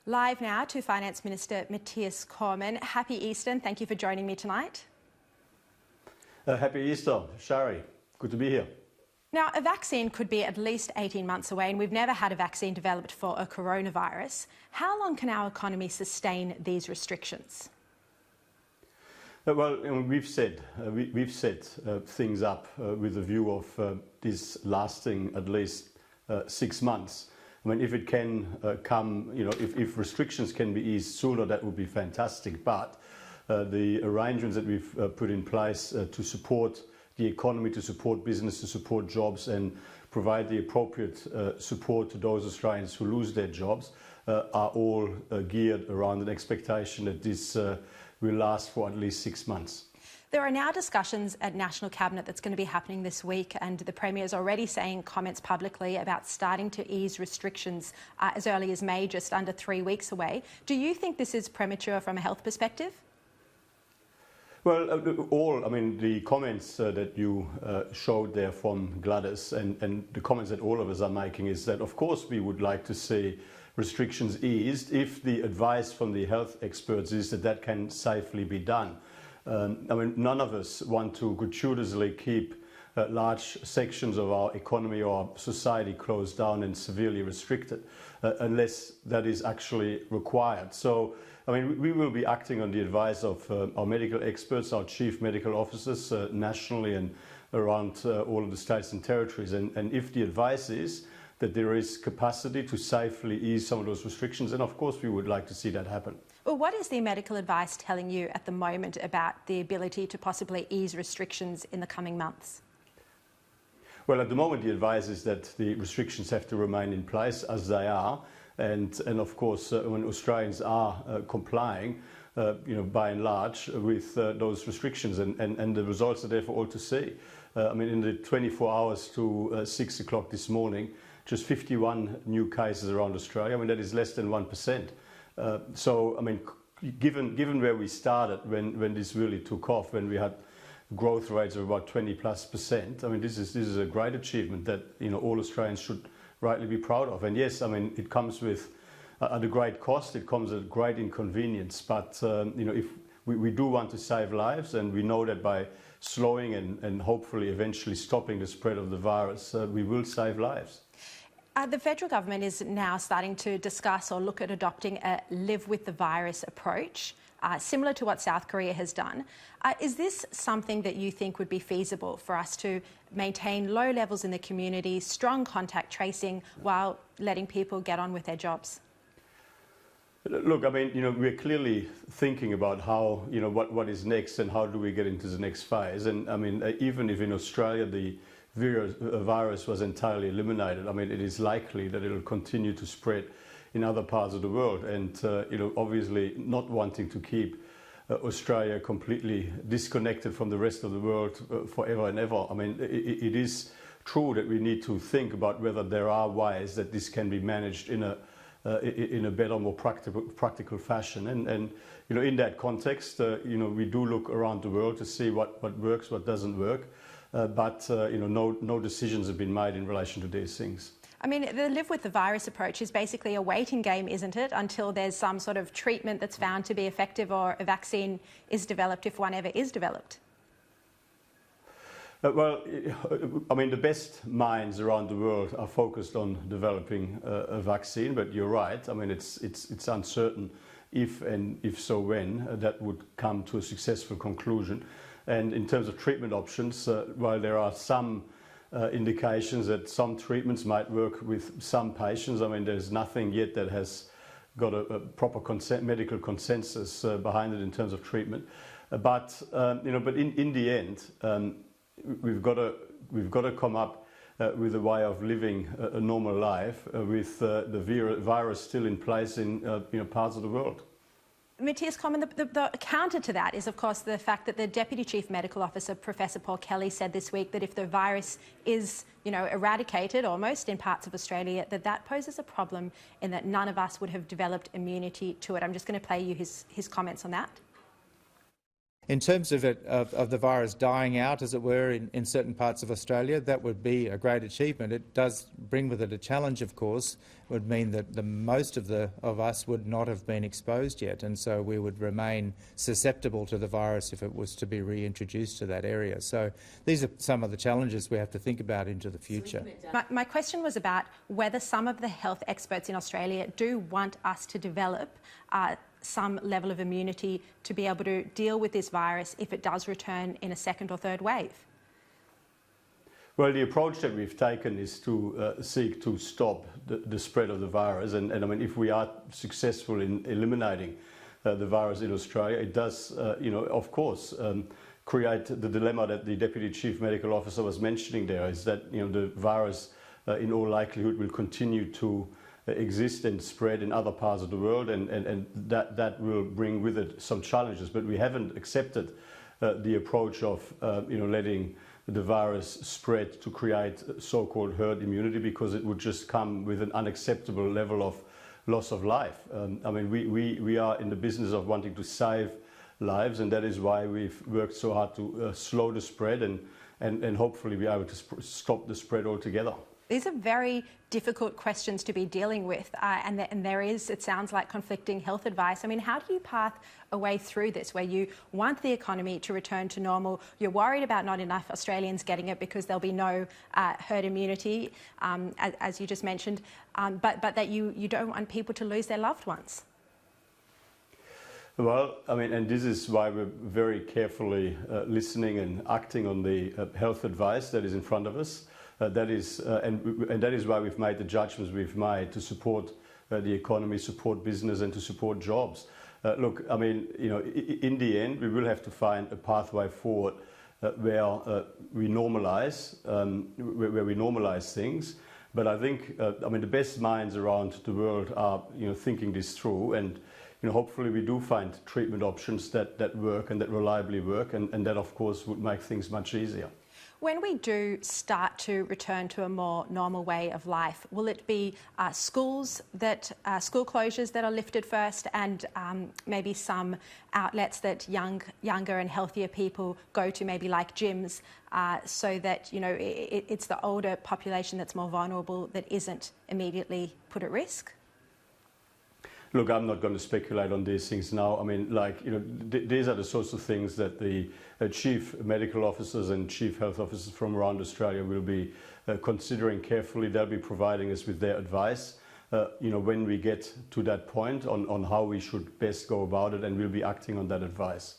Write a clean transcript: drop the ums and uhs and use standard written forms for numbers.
Live now to Finance Minister Mathias Cormann. Happy Easter and thank you for joining me tonight. Happy Easter, Sharri. Good to be here. Now, a vaccine could be at least 18 months away and we've never had a vaccine developed for a coronavirus. How long can our economy sustain these restrictions? Well, we've set things up with a view of this lasting at least 6 months. I mean, if it can come, if restrictions can be eased sooner, that would be fantastic. But the arrangements that we've put in place to support the economy, to support business, to support jobs and provide the appropriate support to those Australians who lose their jobs are all geared around an expectation that this will last for at least 6 months. There are now discussions at National Cabinet that's going to be happening this week, and the Premier is already saying comments publicly about starting to ease restrictions as early as May, just under 3 weeks away. Do you think this is premature from a health perspective? Well, the comments that you showed there from Gladys and the comments that all of us are making is that, of course, we would like to see restrictions eased if the advice from the health experts is that that can safely be done. None of us want to gratuitously keep large sections of our economy or society closed down and severely restricted unless that is actually required. So, we will be acting on the advice of our medical experts, our chief medical officers nationally and around all of the states and territories. And if the advice is that there is capacity to safely ease some of those restrictions, then of course we would like to see that happen. Well, what is the medical advice telling you at the moment about the ability to possibly ease restrictions in the coming months? Well, at the moment the advice is that the restrictions have to remain in place as they are, and of course when Australians are complying, by and large with those restrictions, and the results are there for all to see. In the 24 hours to 6 o'clock this morning, just 51 new cases around Australia. That is less than 1%. Given where we started when this really took off, when we had growth rates of about 20+%, this is a great achievement that all Australians should rightly be proud of. And yes, it comes with at a great cost, it comes at great inconvenience. But if we do want to save lives, and we know that by slowing and hopefully eventually stopping the spread of the virus, we will save lives. The federal government is now starting to discuss or look at adopting a live with the virus approach, similar to what South Korea has done. Is this something that you think would be feasible for us to maintain low levels in the community, strong contact tracing, while letting people get on with their jobs? Look, we're clearly thinking about how, what is next and how do we get into the next phase. And even if in Australia the virus was entirely eliminated, it is likely that it will continue to spread in other parts of the world. And, obviously not wanting to keep Australia completely disconnected from the rest of the world forever and ever. It is true that we need to think about whether there are ways that this can be managed in a better, more practical fashion. And in that context, we do look around the world to see what works, what doesn't work. But no decisions have been made in relation to these things. The live with the virus approach is basically a waiting game, isn't it, until there's some sort of treatment that's found to be effective or a vaccine is developed, if one ever is developed? The best minds around the world are focused on developing a vaccine, but you're right. It's uncertain if so when that would come to a successful conclusion. And in terms of treatment options, while there are some indications that some treatments might work with some patients, there's nothing yet that has got a proper medical consensus behind it in terms of treatment. But in the end, we've got to come up with a way of living a normal life with the virus still in place in parts of the world. Mathias Cormann, the counter to that is, of course, the fact that the Deputy Chief Medical Officer, Professor Paul Kelly, said this week that if the virus is, eradicated almost in parts of Australia, that poses a problem in that none of us would have developed immunity to it. I'm just going to play you his comments on that. In terms of the virus dying out, as it were, in certain parts of Australia, that would be a great achievement. It does bring with it a challenge, of course. It would mean that most of us would not have been exposed yet, and so we would remain susceptible to the virus if it was to be reintroduced to that area. So these are some of the challenges we have to think about into the future. My question was about whether some of the health experts in Australia do want us to develop some level of immunity to be able to deal with this virus if it does return in a second or third wave. Well, the approach that we've taken is to seek to stop the spread of the virus, and I mean, if we are successful in eliminating the virus in Australia, it does, of course, create the dilemma that the Deputy Chief Medical Officer was mentioning there, is that the virus in all likelihood will continue to exist and spread in other parts of the world, and that will bring with it some challenges. But we haven't accepted the approach of letting the virus spread to create so-called herd immunity, because it would just come with an unacceptable level of loss of life. I mean, we are in the business of wanting to save lives, and that is why we've worked so hard to slow the spread and hopefully be able to stop the spread altogether. These are very difficult questions to be dealing with, and there is, it sounds like, conflicting health advice. I mean, how do you path a way through this, where you want the economy to return to normal, you're worried about not enough Australians getting it because there'll be no herd immunity, as you just mentioned, but that you don't want people to lose their loved ones? Well, I mean, and this is why we're very carefully listening and acting on the health advice that is in front of us. That is why we've made the judgments we've made to support the economy, support business, and to support jobs. Look, I mean, in the end, we will have to find a pathway forward where we normalise things. But I think, I mean, the best minds around the world are, thinking this through, and hopefully we do find treatment options that work and that reliably work, and that, of course, would make things much easier. When we do start to return to a more normal way of life, will it be school closures that are lifted first, and maybe some outlets that younger and healthier people go to, maybe like gyms, so that it's the older population that's more vulnerable that isn't immediately put at risk? Look, I'm not going to speculate on these things now. I mean, these are the sorts of things that the chief medical officers and chief health officers from around Australia will be considering carefully. They'll be providing us with their advice, when we get to that point on how we should best go about it, and we'll be acting on that advice.